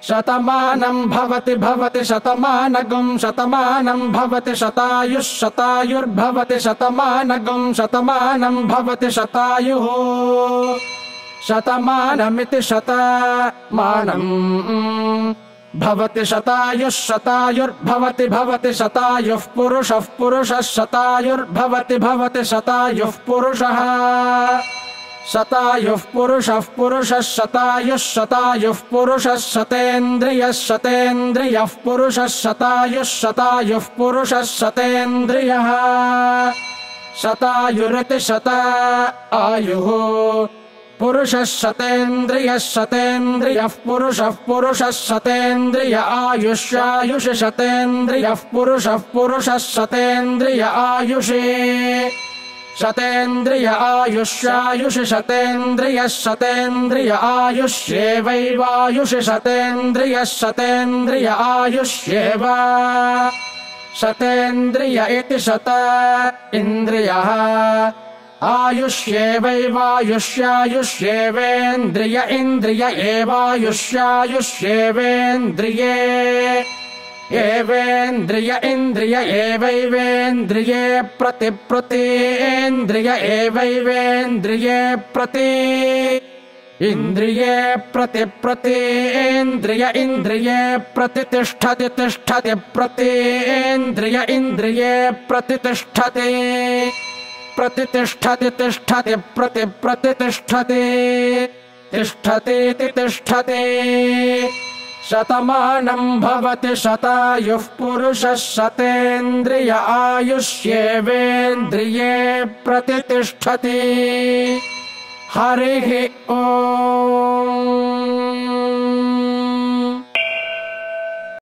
शतमानं भवति भवति शतमानगं शतमानं भवति शतायुः शतायुर्भवति शतमानगं शतमानं भवति शतायुः शतमानमिति शतमानं भवति शतायुः शतायुर्भवति भवति शतायुः पुरुषः पुरुषः शतायुर्भवति भवति शतायुः पुरुषः शतायुः पुरुषः पुरुषः शतायुः शतायुः पुरुषः शतेन्द्रियः शतेन्द्रियः पुरुषः शतायुः शतायुः पुरुषः शतेन्द्रियः शतायुरिति शतायुः पुरुषः शतेन्द्रियः शतेन्द्रियः पुरुषः पुरुषः शतेन्द्रिय आयुष्यायुष शतेन्द्रियः पुरुषः पुरुषः शतेन्द्रिय आयुषे शतेन्द्रिय आयुष्यायुष शतेन्द्रियः शतेन्द्रिय आयुष्येवैवायुष शतेन्द्रियः शतेन्द्रिय आयुष्येव शतेन्द्रिय इति शत इन्द्रियः आयुष्येवैवायुष्यायुष्येवेन्द्रिय इन्द्रिय एवायुष्यायुष्येवेन्द्रिये एवेन्द्रिय इन्द्रिय एवैवेन्द्रिये प्रतिप्रतीन्द्रिय एवैवेन्द्रिये प्रति इन्द्रिये प्रतिप्रतीन्द्रिय इन्द्रिये प्रतितिष्ठति तिष्ठति प्रतीन्द्रिय इन्द्रिये प्रतितिष्ठति प्रतितिष्ठति तिष्ठति प्रतितिष्ठति तिष्ठतीति तिष्ठति शतमानं भवति शतायुः पुरुषः शतेन्द्रिय आयुष्येवेन्द्रिये प्रतितिष्ठति हरिः ओम्।